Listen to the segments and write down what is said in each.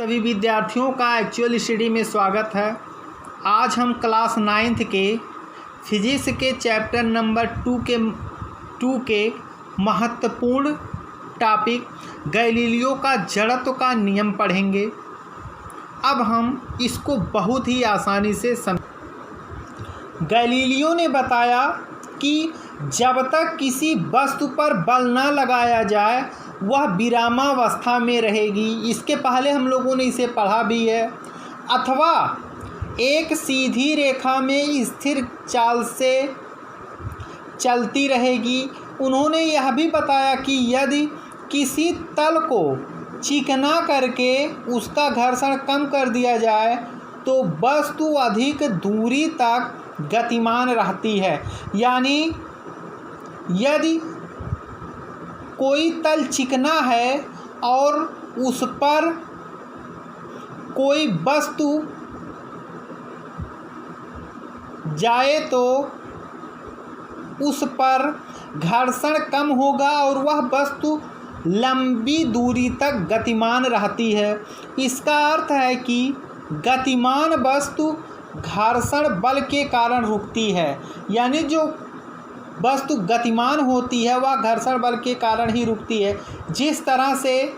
सभी विद्यार्थियों का एक्चुअल स्टडी में स्वागत है। आज हम क्लास 9th के फिजिक्स के चैप्टर नंबर 2 के महत्वपूर्ण टॉपिक गैलीलियो का जड़त्व का नियम पढ़ेंगे। अब हम इसको बहुत ही आसानी से गैलीलियो ने बताया कि जब तक किसी वस्तु पर बल न लगाया जाए वह विरामावस्था में रहेगी। इसके पहले हम लोगों ने इसे पढ़ा भी है। अथवा एक सीधी रेखा में स्थिर चाल से चलती रहेगी। उन्होंने यह भी बताया कि यदि किसी तल को चिकना करके उसका घर्षण कम कर दिया जाए तो वस्तु अधिक दूरी तक गतिमान रहती है। यानी यदि कोई तल चिकना है और उस पर कोई वस्तु जाए तो उस पर घर्षण कम होगा और वह वस्तु लंबी दूरी तक गतिमान रहती है। इसका अर्थ है कि गतिमान वस्तु घर्षण बल के कारण रुकती है। यानी जो वस्तु गतिमान होती है वह घर्षण बल के कारण ही रुकती है। जिस तरह से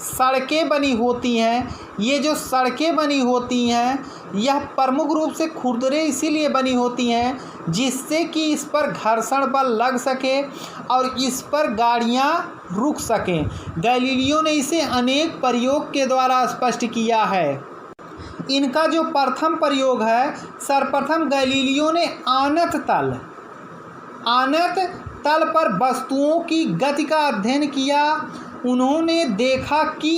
सड़कें बनी होती हैं, ये जो सड़कें बनी होती हैं यह प्रमुख रूप से खुरदरे इसीलिए बनी होती हैं जिससे कि इस पर घर्षण बल लग सके और इस पर गाड़ियां रुक सकें। गैलीलियो ने इसे अनेक प्रयोग के द्वारा स्पष्ट किया है। इनका जो प्रथम प्रयोग है, सर्वप्रथम गैलीलियो ने आनत तल पर वस्तुओं की गति का अध्ययन किया। उन्होंने देखा कि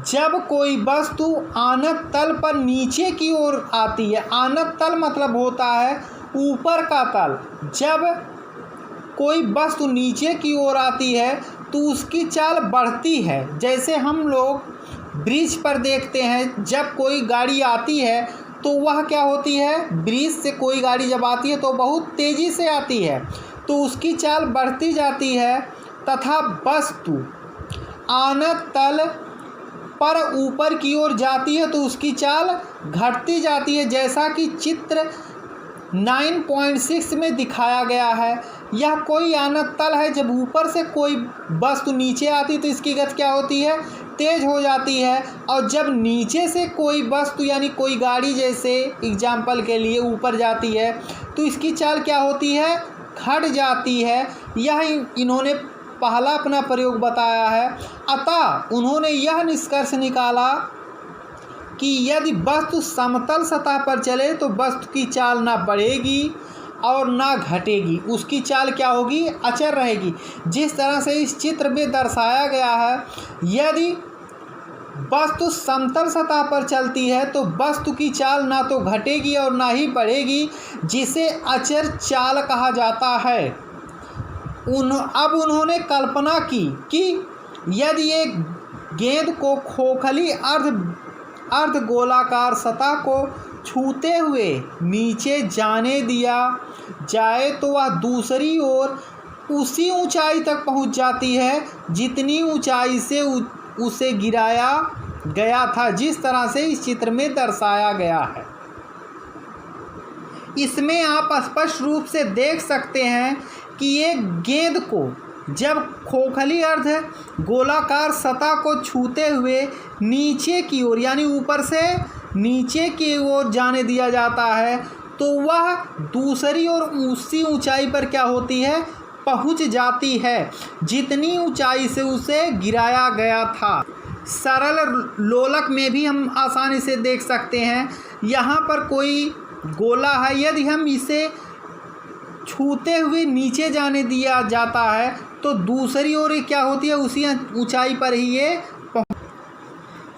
जब कोई वस्तु आनत तल पर नीचे की ओर आती है, आनत तल मतलब होता है ऊपर का तल। जब कोई वस्तु नीचे की ओर आती है तो उसकी चाल बढ़ती है। जैसे हम लोग ब्रिज पर देखते हैं, जब कोई गाड़ी आती है तो वह क्या होती है, ब्रिज से कोई गाड़ी जब आती है तो बहुत तेज़ी से आती है तो उसकी चाल बढ़ती जाती है। तथा वस्तु आनत तल पर ऊपर की ओर जाती है तो उसकी चाल घटती जाती है, जैसा कि चित्र 9.6 में दिखाया गया है। यह कोई आनत तल है। जब ऊपर से कोई वस्तु नीचे आती है तो इसकी गति क्या होती है, तेज हो जाती है। और जब नीचे से कोई वस्तु यानी कोई गाड़ी जैसे एग्जाम्पल के लिए ऊपर जाती है तो इसकी चाल क्या होती है, घट जाती है। यह इन्होंने पहला अपना प्रयोग बताया है। अतः उन्होंने यह निष्कर्ष निकाला कि यदि वस्तु समतल सतह पर चले तो वस्तु की चाल ना बढ़ेगी और ना घटेगी, उसकी चाल क्या होगी, अचर रहेगी। जिस तरह से इस चित्र में दर्शाया गया है, यदि वस्तु समतल सतह पर चलती है तो वस्तु की चाल ना तो घटेगी और ना ही बढ़ेगी, जिसे अचर चाल कहा जाता है। अब उन्होंने कल्पना की कि यदि एक गेंद को खोखली अर्धगोलाकार सतह को छूते हुए नीचे जाने दिया जाए तो वह दूसरी ओर उसी ऊंचाई तक पहुंच जाती है जितनी ऊंचाई से उसे गिराया गया था, जिस तरह से इस चित्र में दर्शाया गया है। इसमें आप स्पष्ट रूप से देख सकते हैं कि एक गेंद को जब खोखली अर्धगोलाकार सतह को छूते हुए नीचे की ओर यानी ऊपर से नीचे की ओर जाने दिया जाता है तो वह दूसरी ओर उसी ऊंचाई पर क्या होती है, पहुंच जाती है जितनी ऊंचाई से उसे गिराया गया था। सरल लोलक में भी हम आसानी से देख सकते हैं। यहाँ पर कोई गोला है, यदि हम इसे छूते हुए नीचे जाने दिया जाता है तो दूसरी ओर क्या होती है, उसी ऊंचाई पर ही ये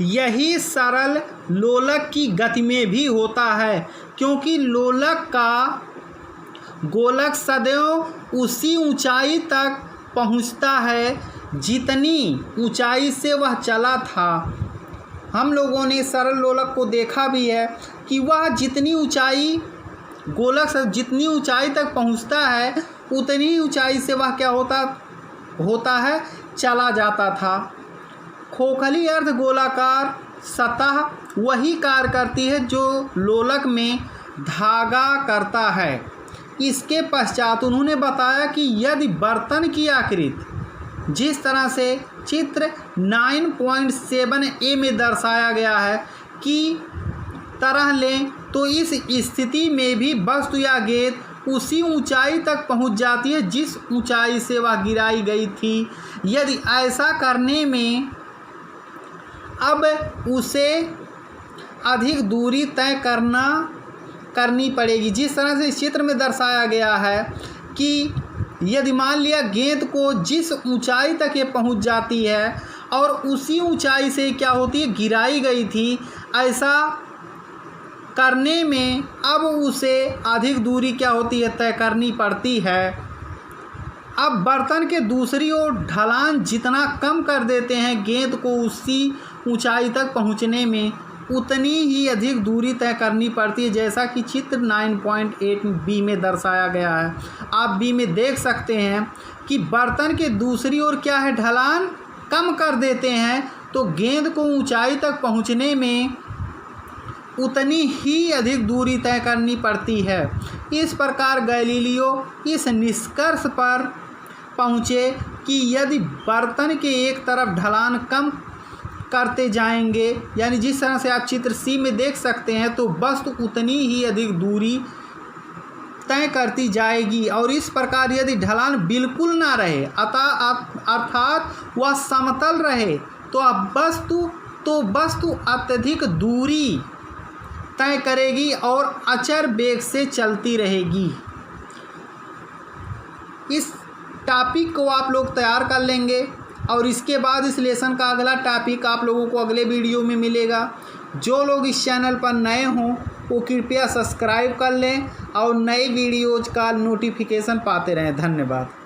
यही सरल लोलक की गति में भी होता है, क्योंकि लोलक का गोलक सदैव उसी ऊंचाई तक पहुंचता है जितनी ऊंचाई से वह चला था। हम लोगों ने सरल लोलक को देखा भी है कि वह जितनी ऊंचाई गोलक जितनी ऊंचाई तक पहुंचता है उतनी ऊंचाई से वह क्या होता है, चला जाता था। खोखली अर्ध गोलाकार सतह वही कार्य करती है जो लोलक में धागा करता है। इसके पश्चात उन्होंने बताया कि यदि बर्तन की आकृति जिस तरह से चित्र 9.7a में दर्शाया गया है की तरह लें तो इस स्थिति में भी वस्तु या गेंद उसी ऊंचाई तक पहुंच जाती है जिस ऊंचाई से वह गिराई गई थी। यदि ऐसा करने में अब उसे अधिक दूरी तय करनी पड़ेगी। जिस तरह से इस चित्र में दर्शाया गया है कि यदि मान लिया गेंद को जिस ऊंचाई तक ये पहुंच जाती है और उसी ऊंचाई से क्या होती है गिराई गई थी, ऐसा करने में अब उसे अधिक दूरी क्या होती है तय करनी पड़ती है। अब बर्तन के दूसरी ओर ढलान जितना कम कर देते हैं गेंद को उसी ऊंचाई तक पहुंचने में उतनी ही अधिक दूरी तय करनी पड़ती है, जैसा कि चित्र 9.8b में दर्शाया गया है। आप बी में देख सकते हैं कि बर्तन के दूसरी ओर क्या है ढलान कम कर देते हैं तो गेंद को ऊंचाई तक पहुंचने में उतनी ही अधिक दूरी तय करनी पड़ती है। इस प्रकार गैलीलियो इस निष्कर्ष पर पहुँचे कि यदि बर्तन के एक तरफ ढलान कम करते जाएंगे, यानी जिस तरह से आप चित्र सी में देख सकते हैं, तो वस्तु उतनी ही अधिक दूरी तय करती जाएगी। और इस प्रकार यदि ढलान बिल्कुल ना रहे अर्थात वह समतल रहे तो वस्तु अत्यधिक दूरी तय करेगी और अचर वेग से चलती रहेगी। इस टॉपिक को आप लोग तैयार कर लेंगे और इसके बाद इस लेसन का अगला टॉपिक आप लोगों को अगले वीडियो में मिलेगा। जो लोग इस चैनल पर नए हों वो कृपया सब्सक्राइब कर लें और नए वीडियोज़ का नोटिफिकेशन पाते रहें। धन्यवाद।